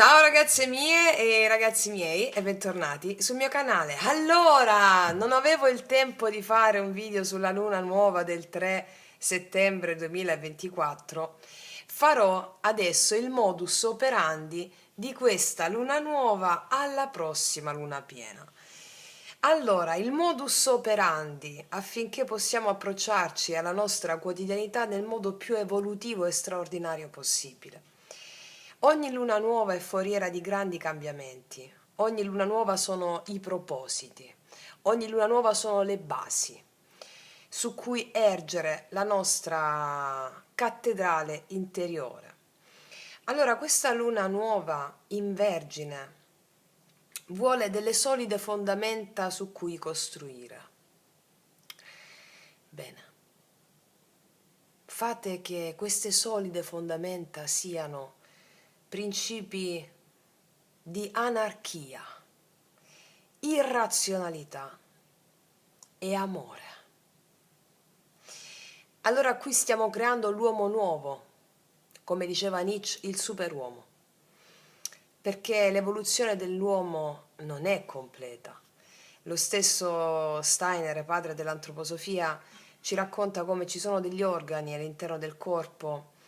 Ciao ragazze mie e ragazzi miei e bentornati sul mio canale. Allora, non avevo il tempo di fare un video sulla luna nuova del 3 settembre 2024. Farò adesso il modus operandi di questa luna nuova alla prossima luna piena. Allora, il modus operandi affinché possiamo approcciarci alla nostra quotidianità nel modo più evolutivo e straordinario possibile. Ogni luna nuova è foriera di grandi cambiamenti, ogni luna nuova sono i propositi, ogni luna nuova sono le basi su cui ergere la nostra cattedrale interiore. Allora, questa luna nuova in Vergine vuole delle solide fondamenta su cui costruire. Bene, fate che queste solide fondamenta siano principi di anarchia, irrazionalità e amore. Allora qui stiamo creando l'uomo nuovo, come diceva Nietzsche, il superuomo, perché l'evoluzione dell'uomo non è completa. Lo stesso Steiner, padre dell'antroposofia, ci racconta come ci sono degli organi all'interno del corpo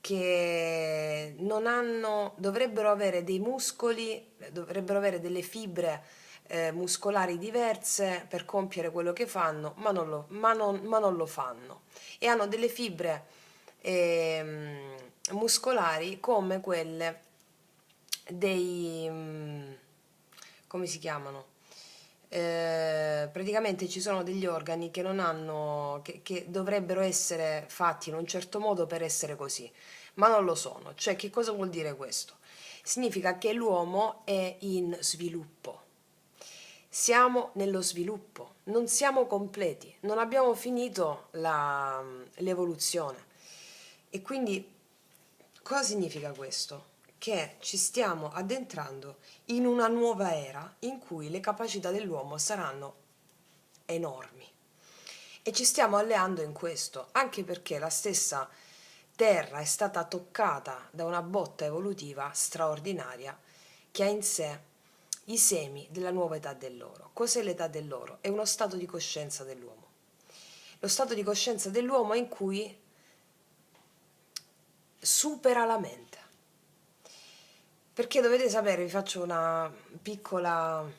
che non hanno, dovrebbero avere dei muscoli, dovrebbero avere delle fibre muscolari diverse per compiere quello che fanno, ma non lo fanno. E hanno delle fibre muscolari come quelle dei, come si chiamano? Praticamente ci sono degli organi che non hanno, che dovrebbero essere fatti in un certo modo per essere così, ma non lo sono. Cioè, che cosa vuol dire questo? Significa che l'uomo è in sviluppo. Siamo nello sviluppo, non siamo completi, non abbiamo finito l'evoluzione. E quindi cosa significa questo? Che ci stiamo addentrando in una nuova era in cui le capacità dell'uomo saranno enormi. E ci stiamo alleando in questo, anche perché la stessa Terra è stata toccata da una botta evolutiva straordinaria che ha in sé i semi della nuova età dell'oro. Cos'è l'età dell'oro? È uno stato di coscienza dell'uomo. Lo stato di coscienza dell'uomo in cui supera la mente. Perché dovete sapere, vi faccio una piccolo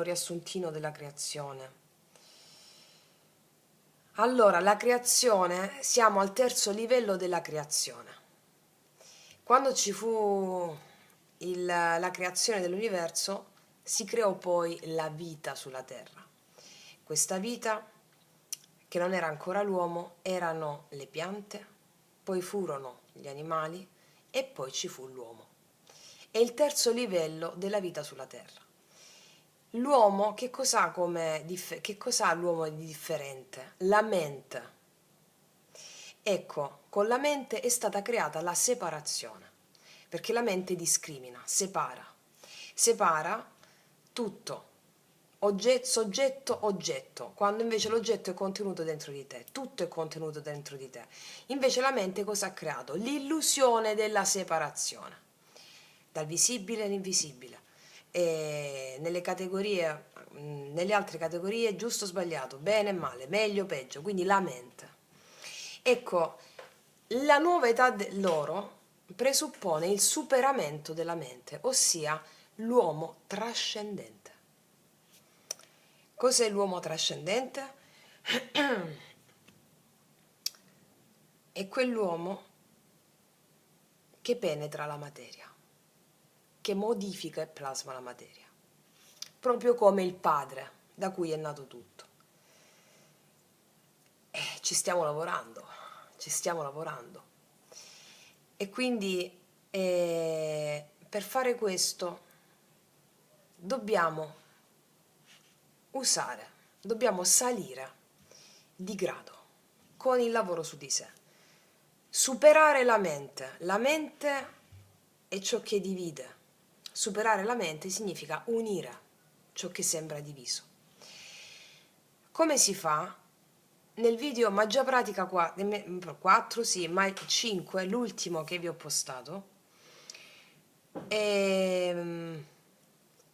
riassuntino della creazione. Allora, la creazione, siamo al terzo livello della creazione. Quando ci fu la creazione dell'universo, si creò poi la vita sulla Terra. Questa vita, che non era ancora l'uomo, erano le piante, poi furono gli animali e poi ci fu l'uomo. È il terzo livello della vita sulla Terra. L'uomo, che cos'ha l'uomo di differente? La mente. Ecco, con la mente è stata creata la separazione, perché la mente discrimina, separa tutto, soggetto, oggetto, quando invece l'oggetto è contenuto dentro di te, tutto è contenuto dentro di te. Invece la mente cosa ha creato? L'illusione della separazione, dal visibile all'invisibile. E nelle altre categorie, giusto o sbagliato, bene e male, meglio o peggio, quindi la mente. Ecco, la nuova età dell'oro presuppone il superamento della mente, ossia l'uomo trascendente. Cos'è l'uomo trascendente? È quell'uomo che penetra la materia, che modifica e plasma la materia, proprio come il padre da cui è nato tutto. Ci stiamo lavorando, ci stiamo lavorando. E quindi per fare questo dobbiamo dobbiamo salire di grado con il lavoro su di sé. Superare la mente. La mente è ciò che divide. Superare la mente significa unire ciò che sembra diviso. Come si fa? Nel video Magia Pratica 4, sì, ma 5, l'ultimo che vi ho postato, e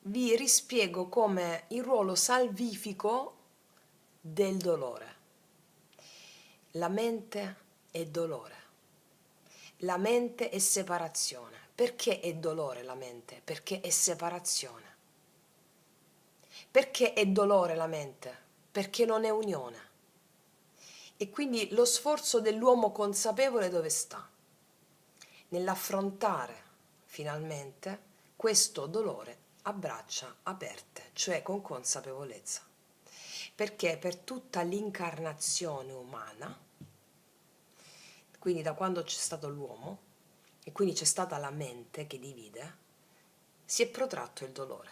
vi rispiego come il ruolo salvifico del dolore. La mente è dolore, la mente è separazione. Perché è dolore la mente? Perché è separazione. Perché è dolore la mente? Perché non è unione. E quindi lo sforzo dell'uomo consapevole dove sta? Nell'affrontare finalmente questo dolore a braccia aperte, cioè con consapevolezza. Perché per tutta l'incarnazione umana, quindi da quando c'è stato l'uomo, e quindi c'è stata la mente che divide, si è protratto il dolore.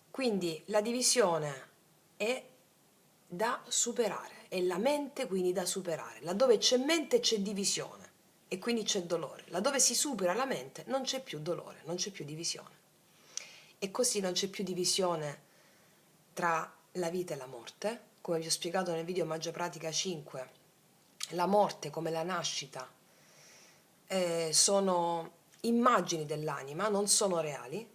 Quindi la divisione è da superare, è la mente quindi da superare. Laddove c'è mente c'è divisione e quindi c'è dolore. Laddove si supera la mente non c'è più dolore, non c'è più divisione. E così non c'è più divisione tra la vita e la morte, come vi ho spiegato nel video Magia Pratica 5. La morte come la nascita sono immagini dell'anima, non sono reali,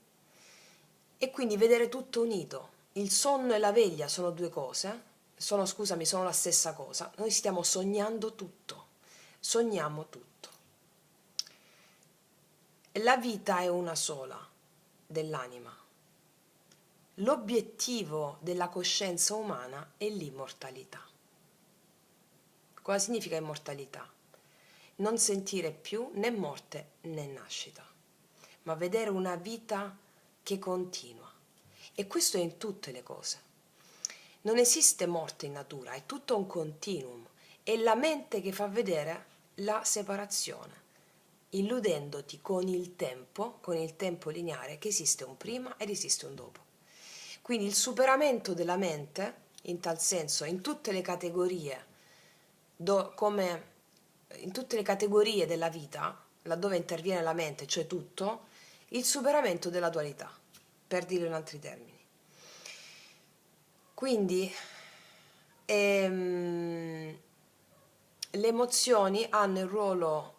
e quindi vedere tutto unito. Il sonno e la veglia sono due cose, sono la stessa cosa. Noi stiamo sognando tutto, sogniamo tutto. La vita è una sola dell'anima. L'obiettivo della coscienza umana è l'immortalità. Cosa significa immortalità? Non sentire più né morte né nascita, ma vedere una vita che continua. E questo è in tutte le cose. Non esiste morte in natura, è tutto un continuum. È la mente che fa vedere la separazione, illudendoti con il tempo lineare, che esiste un prima ed esiste un dopo. Quindi il superamento della mente, in tal senso, in tutte le categorie, come in tutte le categorie della vita, laddove interviene la mente, cioè tutto, il superamento della dualità, per dirlo in altri termini. Quindi le emozioni hanno il ruolo,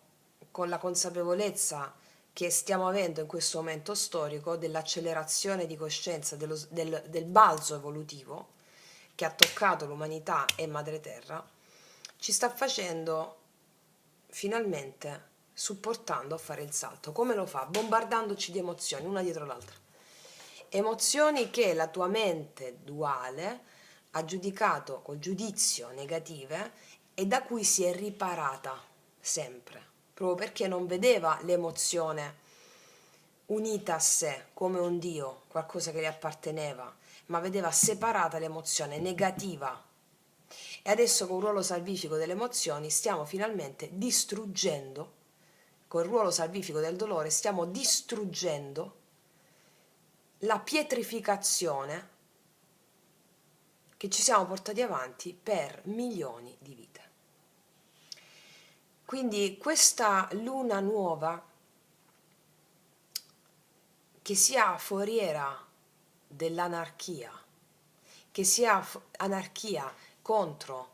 con la consapevolezza che stiamo avendo in questo momento storico, dell'accelerazione di coscienza, del balzo evolutivo che ha toccato l'umanità e Madre Terra, ci sta facendo finalmente supportando a fare il salto. Come lo fa? Bombardandoci di emozioni, una dietro l'altra. Emozioni che la tua mente duale ha giudicato col giudizio negative e da cui si è riparata sempre, proprio perché non vedeva l'emozione unita a sé come un Dio, qualcosa che le apparteneva, ma vedeva separata l'emozione negativa. E adesso con il ruolo salvifico delle emozioni stiamo finalmente distruggendo, col ruolo salvifico del dolore stiamo distruggendo la pietrificazione che ci siamo portati avanti per milioni di vite. Quindi questa luna nuova, che sia foriera dell'anarchia, che sia anarchia contro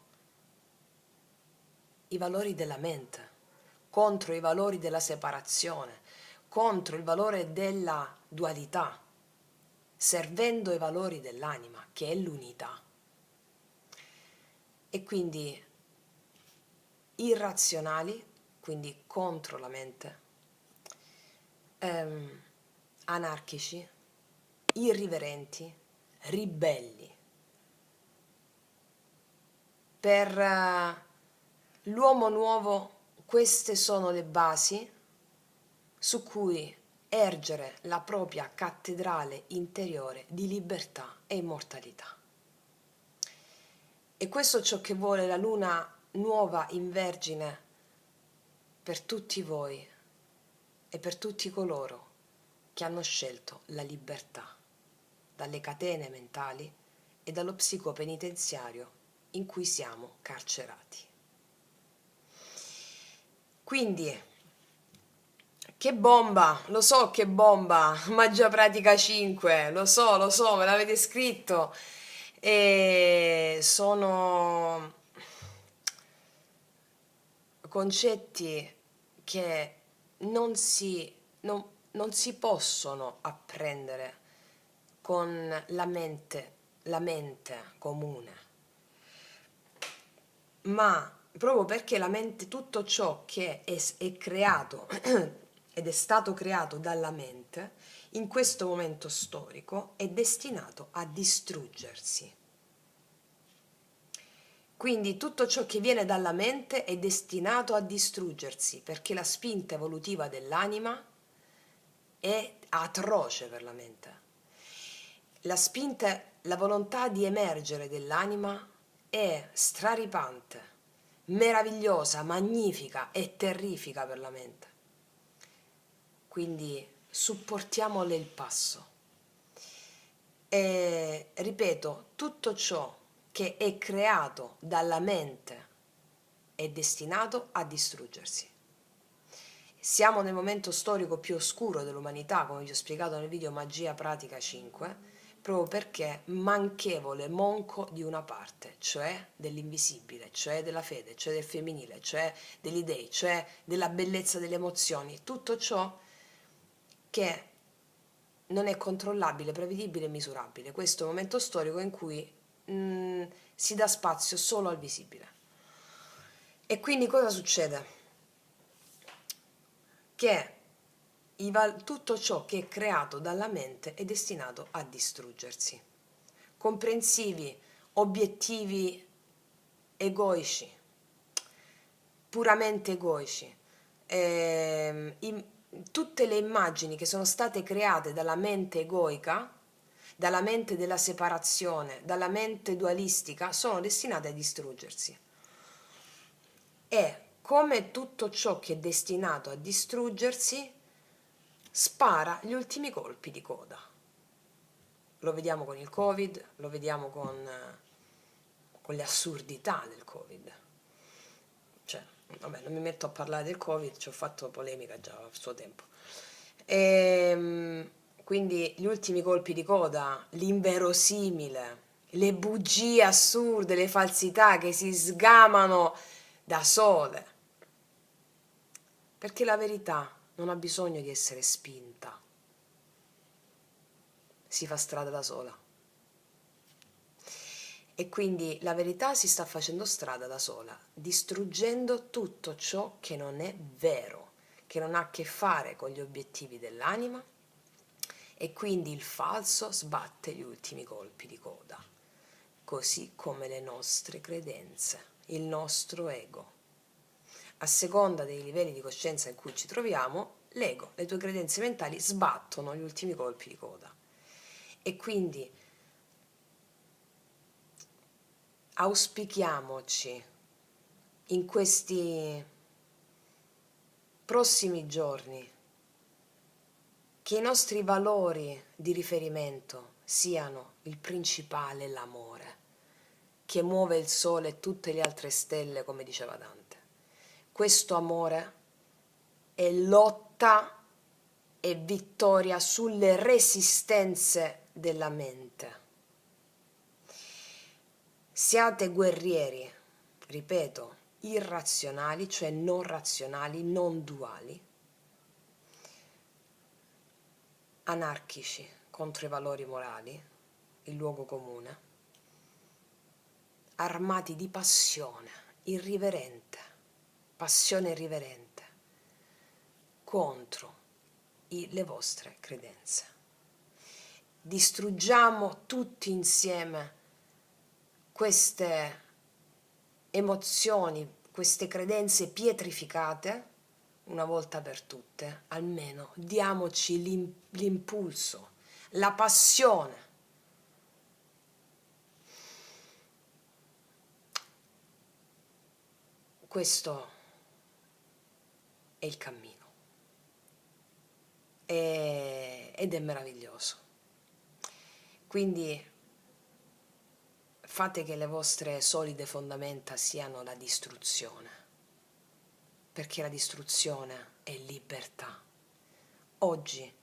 i valori della mente, contro i valori della separazione, contro il valore della dualità, servendo i valori dell'anima, che è l'unità. E quindi irrazionali, quindi contro la mente, anarchici, irriverenti, ribelli. Per l'uomo nuovo queste sono le basi su cui ergere la propria cattedrale interiore di libertà e immortalità. E questo è ciò che vuole la luna nuova in Vergine per tutti voi e per tutti coloro che hanno scelto la libertà dalle catene mentali e dallo psicopenitenziario in cui siamo carcerati. Quindi, che bomba, lo so che bomba, Magia Pratica 5, lo so, me l'avete scritto, e sono concetti che non si non si possono apprendere con la mente comune, ma proprio perché la mente, tutto ciò che è creato ed è stato creato dalla mente, in questo momento storico è destinato a distruggersi. Quindi tutto ciò che viene dalla mente è destinato a distruggersi, perché la spinta evolutiva dell'anima è atroce per la mente. La spinta, la volontà di emergere dell'anima è straripante, meravigliosa, magnifica e terrifica per la mente. Quindi supportiamole il passo. E ripeto, tutto ciò che è creato dalla mente è destinato a distruggersi. Siamo nel momento storico più oscuro dell'umanità, come vi ho spiegato nel video Magia Pratica 5, proprio perché manchevole, monco di una parte, cioè dell'invisibile, cioè della fede, cioè del femminile, cioè degli dei, cioè della bellezza delle emozioni, tutto ciò che non è controllabile, prevedibile e misurabile. Questo è un momento storico in cui si dà spazio solo al visibile. E quindi cosa succede? Che tutto ciò che è creato dalla mente è destinato a distruggersi. Comprensivi, obiettivi egoici, puramente egoici. Tutte le immagini che sono state create dalla mente egoica, dalla mente della separazione, dalla mente dualistica, sono destinate a distruggersi. E come tutto ciò che è destinato a distruggersi, spara gli ultimi colpi di coda. Lo vediamo con il Covid, lo vediamo con le assurdità del Covid. Cioè, vabbè, non mi metto a parlare del Covid, ci ho fatto polemica già a suo tempo. Quindi gli ultimi colpi di coda, l'inverosimile, le bugie assurde, le falsità che si sgamano da sole. Perché la verità non ha bisogno di essere spinta, si fa strada da sola. E quindi la verità si sta facendo strada da sola, distruggendo tutto ciò che non è vero, che non ha a che fare con gli obiettivi dell'anima, e quindi il falso sbatte gli ultimi colpi di coda, così come le nostre credenze, il nostro ego. A seconda dei livelli di coscienza in cui ci troviamo, l'ego, le tue credenze mentali sbattono gli ultimi colpi di coda. E quindi auspichiamoci in questi prossimi giorni che i nostri valori di riferimento siano il principale, l'amore, che muove il sole e tutte le altre stelle, come diceva Dante. Questo amore è lotta e vittoria sulle resistenze della mente. Siate guerrieri, ripeto, irrazionali, cioè non razionali, non duali, anarchici contro i valori morali, il luogo comune, armati di passione irriverente, passione irriverente contro le vostre credenze. Distruggiamo tutti insieme queste emozioni, queste credenze pietrificate, una volta per tutte, almeno diamoci l'impulso, la passione. Questo è il cammino ed è meraviglioso. Quindi fate che le vostre solide fondamenta siano la distruzione, perché la distruzione è libertà. Oggi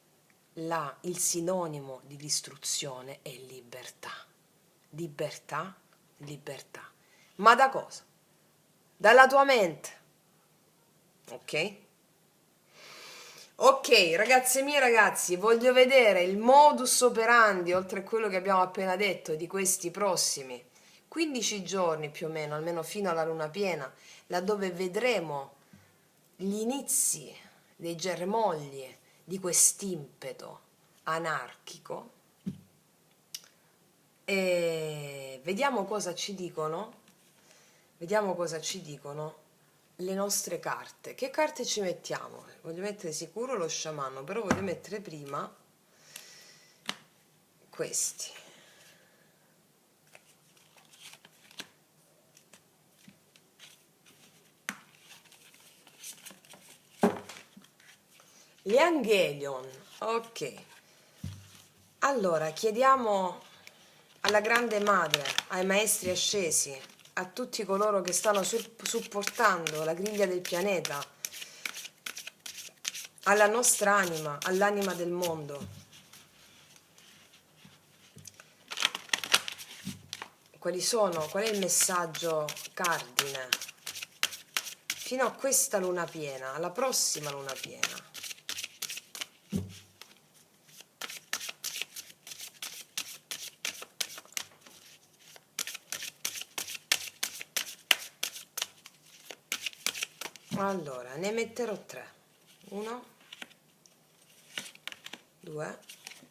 il sinonimo di distruzione è libertà. Libertà, libertà. Ma da cosa? Dalla tua mente. Ok? Ok, ragazze mie ragazzi, voglio vedere il modus operandi, oltre a quello che abbiamo appena detto, di questi prossimi 15 giorni più o meno, almeno fino alla luna piena, laddove vedremo gli inizi dei germogli di quest'impeto anarchico e vediamo cosa ci dicono le nostre carte. Che carte ci mettiamo? Voglio mettere sicuro lo sciamano, però voglio mettere prima questi. Gli Angelion, ok. Allora, chiediamo alla Grande Madre, ai Maestri Ascesi, a tutti coloro che stanno supportando la griglia del pianeta, alla nostra anima, all'anima del mondo. Qual è il messaggio cardine? Fino a questa luna piena, alla prossima luna piena. Allora, ne metterò 3. 1, 2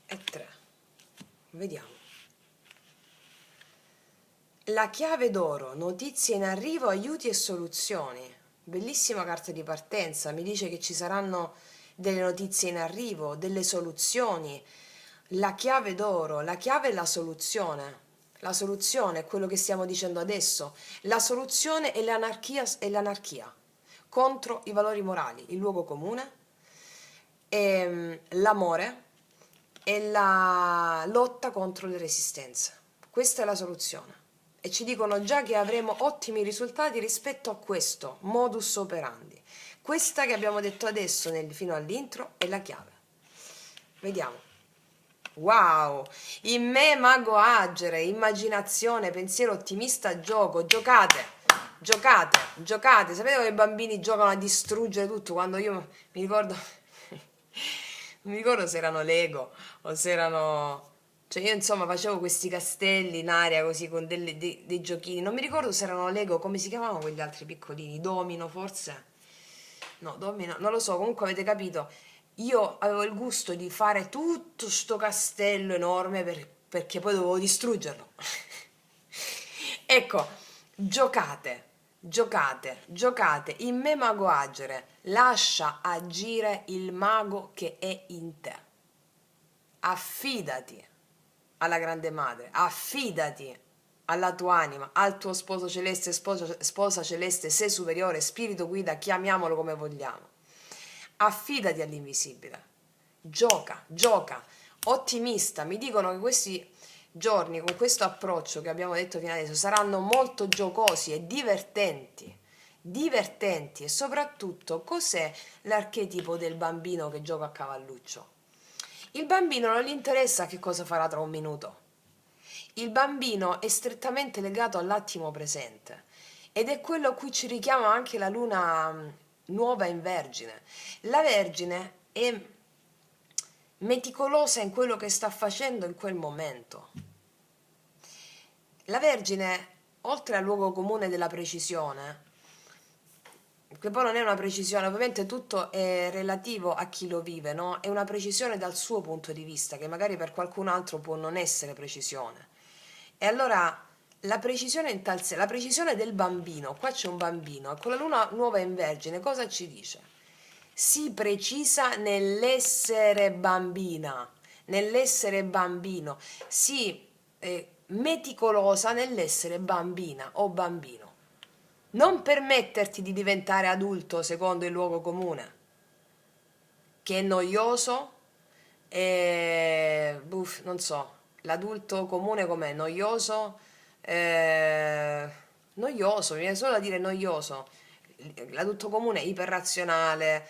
e 3. Vediamo. La chiave d'oro, notizie in arrivo, aiuti e soluzioni. Bellissima carta di partenza, mi dice che ci saranno delle notizie in arrivo, delle soluzioni. La chiave d'oro, la chiave è la soluzione. La soluzione è quello che stiamo dicendo adesso. La soluzione è l'anarchia contro i valori morali, il luogo comune, l'amore e la lotta contro le resistenze. Questa è la soluzione. E ci dicono già che avremo ottimi risultati rispetto a questo modus operandi. Questa che abbiamo detto adesso fino all'intro è la chiave. Vediamo. Wow! In me mago agere, immaginazione, pensiero ottimista, gioco, giocate! Giocate, giocate, sapete come i bambini giocano a distruggere tutto? Quando io mi ricordo, non mi ricordo se erano Lego o se erano, cioè io insomma facevo questi castelli in aria così con dei giochini, non mi ricordo se erano Lego, come si chiamavano quegli altri piccolini, Domino forse? No, Domino, non lo so, comunque avete capito, io avevo il gusto di fare tutto sto castello enorme perché poi dovevo distruggerlo. Ecco, giocate, giocate, giocate, in me mago agere, lascia agire il mago che è in te. Affidati alla Grande Madre, affidati alla tua anima, al tuo sposo celeste, sposa celeste, sé superiore, spirito guida, chiamiamolo come vogliamo. Affidati all'invisibile, gioca, gioca, ottimista. Mi dicono che questi giorni con questo approccio che abbiamo detto fino adesso saranno molto giocosi e divertenti. Divertenti e soprattutto cos'è l'archetipo del bambino che gioca a cavalluccio? Il bambino non gli interessa che cosa farà tra un minuto. Il bambino è strettamente legato all'attimo presente ed è quello a cui ci richiama anche la luna nuova in Vergine. La Vergine è meticolosa in quello che sta facendo in quel momento. La Vergine, oltre al luogo comune della precisione, che poi non è una precisione, ovviamente tutto è relativo a chi lo vive, no? È una precisione dal suo punto di vista, che magari per qualcun altro può non essere precisione. E allora la precisione in tal senso, la precisione del bambino, qua c'è un bambino, con la luna nuova in Vergine, cosa ci dice? Si precisa nell'essere bambina, nell'essere bambino, si meticolosa nell'essere bambina o bambino. Non permetterti di diventare adulto secondo il luogo comune, che è noioso e non so, l'adulto comune com'è? Noioso, noioso, mi viene solo da dire noioso. L'adulto comune è iperrazionale,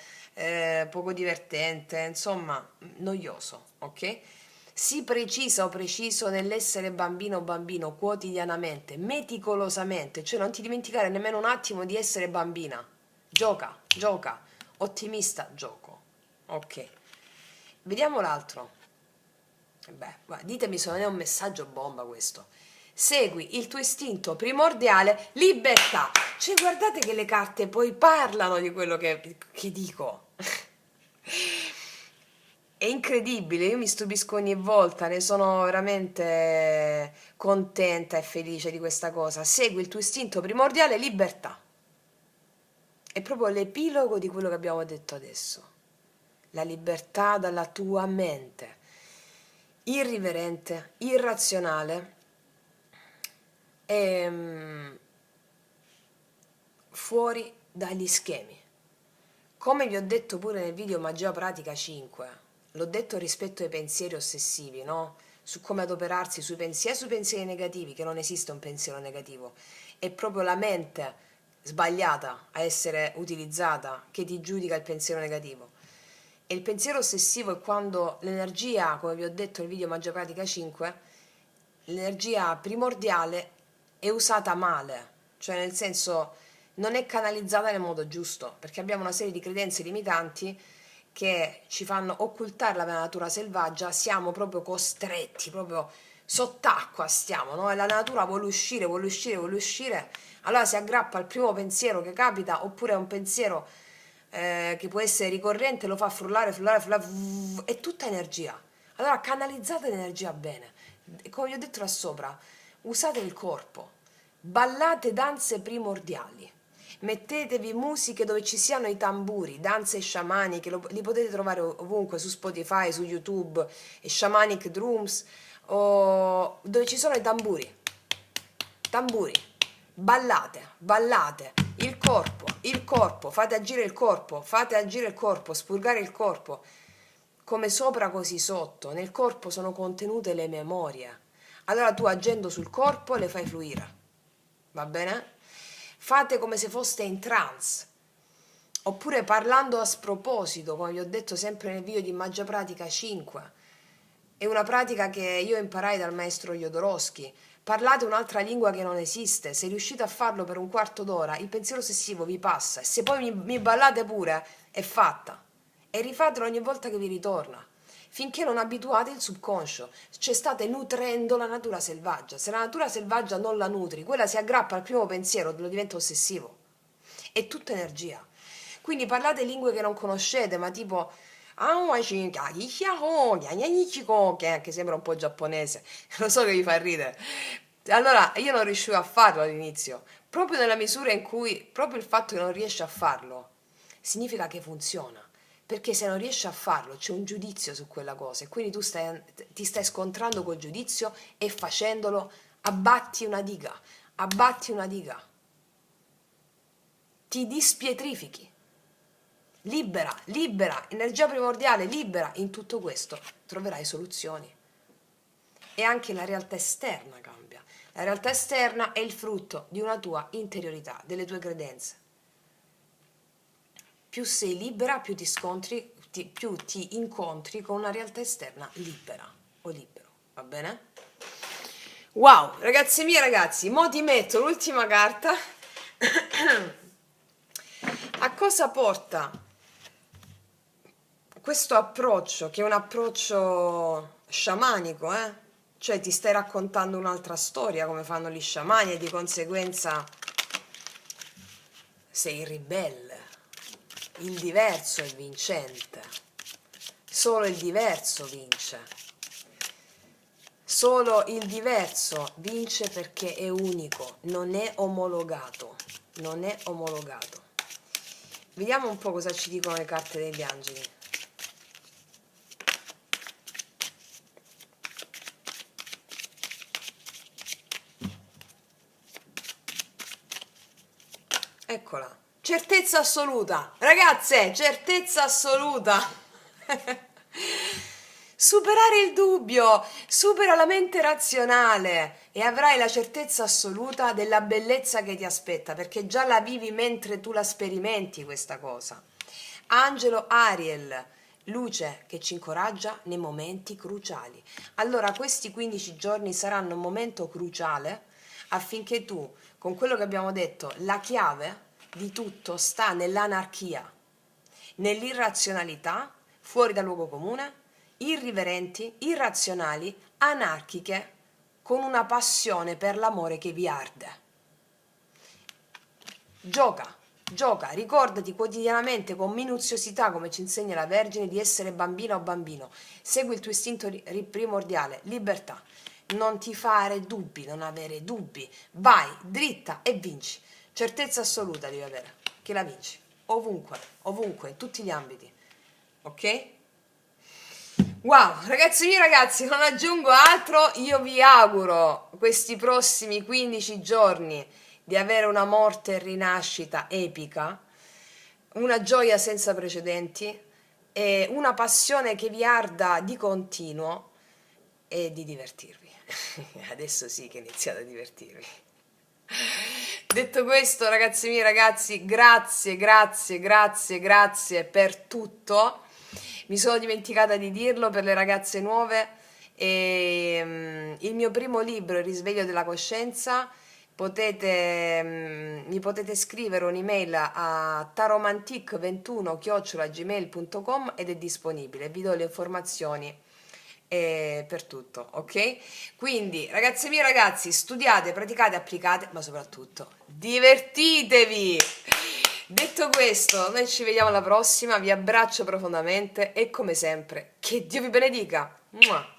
poco divertente, insomma, noioso, ok? Sii precisa o preciso nell'essere bambino o bambino quotidianamente, meticolosamente, cioè non ti dimenticare nemmeno un attimo di essere bambina. Gioca, gioca, ottimista, gioco, Ok, vediamo l'altro. Beh, ditemi se non è un messaggio bomba questo. Segui il tuo istinto primordiale, libertà. Cioè, guardate che le carte poi parlano di quello che dico. È incredibile, io mi stupisco ogni volta, ne sono veramente contenta e felice di questa cosa. Segui il tuo istinto primordiale, libertà. È proprio l'epilogo di quello che abbiamo detto adesso. La libertà dalla tua mente, irriverente, irrazionale e fuori dagli schemi. Come vi ho detto pure nel video Magia Pratica 5, l'ho detto rispetto ai pensieri ossessivi, no? Su come adoperarsi sui pensieri negativi, che non esiste un pensiero negativo, è proprio la mente sbagliata a essere utilizzata che ti giudica il pensiero negativo. E il pensiero ossessivo è quando l'energia, come vi ho detto nel video Magia Pratica 5, l'energia primordiale è usata male, cioè nel senso non è canalizzata nel modo giusto, perché abbiamo una serie di credenze limitanti che ci fanno occultare la natura selvaggia, siamo proprio costretti, proprio sott'acqua stiamo, no? E la natura vuole uscire, vuole uscire, vuole uscire, allora si aggrappa al primo pensiero che capita, oppure a un pensiero che può essere ricorrente, lo fa frullare, frullare, frullare, è tutta energia. Allora canalizzate l'energia bene, come vi ho detto là sopra, usate il corpo, ballate danze primordiali, mettetevi musiche dove ci siano i tamburi, danze sciamaniche, li potete trovare ovunque, su Spotify, su YouTube, e shamanic drums, o dove ci sono i tamburi, tamburi, ballate, ballate, il corpo, fate agire il corpo, spurgare il corpo, come sopra così sotto, nel corpo sono contenute le memorie, allora tu agendo sul corpo le fai fluire, va bene? Fate come se foste in trance, oppure parlando a sproposito, come vi ho detto sempre nel video di Magia Pratica 5, è una pratica che io imparai dal maestro Jodorowsky. Parlate un'altra lingua che non esiste, se riuscite a farlo per un quarto d'ora, il pensiero ossessivo vi passa, e se poi mi ballate pure, è fatta. E rifatelo ogni volta che vi ritorna, finché non abituate il subconscio, cioè state nutrendo la natura selvaggia. Se la natura selvaggia non la nutri, quella si aggrappa al primo pensiero, lo diventa ossessivo. È tutta energia. Quindi parlate lingue che non conoscete, ma tipo che sembra un po' giapponese, lo so che vi fa ridere. Allora, io non riuscivo a farlo all'inizio, proprio nella misura in cui, proprio il fatto che non riesci a farlo, significa che funziona. Perché se non riesci a farlo c'è un giudizio su quella cosa e quindi ti stai scontrando col giudizio e facendolo abbatti una diga, abbatti una diga, ti dispietrifichi. Libera, libera, energia primordiale, libera. In tutto questo troverai soluzioni. E anche la realtà esterna cambia. La realtà esterna è il frutto di una tua interiorità, delle tue credenze. Più sei libera, più più ti incontri con una realtà esterna libera o libero. Va bene? Wow, ragazzi miei ragazzi, mo ti metto l'ultima carta. A cosa porta questo approccio, che è un approccio sciamanico, cioè ti stai raccontando un'altra storia come fanno gli sciamani e di conseguenza sei ribelle. Il diverso è vincente. Solo il diverso vince. Solo il diverso vince perché è unico, non è omologato. Non è omologato. Vediamo un po' cosa ci dicono le carte degli angeli. Eccola. Certezza assoluta. Ragazze, certezza assoluta. Superare il dubbio, supera la mente razionale e avrai la certezza assoluta della bellezza che ti aspetta, perché già la vivi mentre tu la sperimenti questa cosa. Angelo Ariel, luce che ci incoraggia nei momenti cruciali. Allora, questi 15 giorni saranno un momento cruciale affinché tu, con quello che abbiamo detto, la chiave di tutto sta nell'anarchia, nell'irrazionalità, fuori dal luogo comune, irriverenti, irrazionali, anarchiche, con una passione per l'amore che vi arde. Gioca, gioca, ricordati quotidianamente con minuziosità, come ci insegna la Vergine, di essere bambina o bambino. Segui il tuo istinto primordiale, libertà. Non ti fare dubbi, non avere dubbi. Vai, dritta e vinci. Certezza assoluta devi avere, che la vinci. Ovunque, ovunque, in tutti gli ambiti. Ok? Wow, ragazzi miei, ragazzi, non aggiungo altro. Io vi auguro questi prossimi 15 giorni di avere una morte e rinascita epica, una gioia senza precedenti e una passione che vi arda di continuo e di divertirvi. Adesso sì che iniziate a divertirvi. Detto questo, ragazzi miei, ragazzi, grazie, grazie, grazie, grazie per tutto. Mi sono dimenticata di dirlo per le ragazze nuove. Il mio primo libro, Il risveglio della coscienza, mi potete scrivere un'email a taromantic21@gmail.com ed è disponibile. Vi do le informazioni per tutto, ok? Quindi, ragazzi miei, ragazzi, studiate, praticate, applicate, ma soprattutto divertitevi! Detto questo, noi ci vediamo alla prossima, vi abbraccio profondamente e come sempre, che Dio vi benedica! Mua!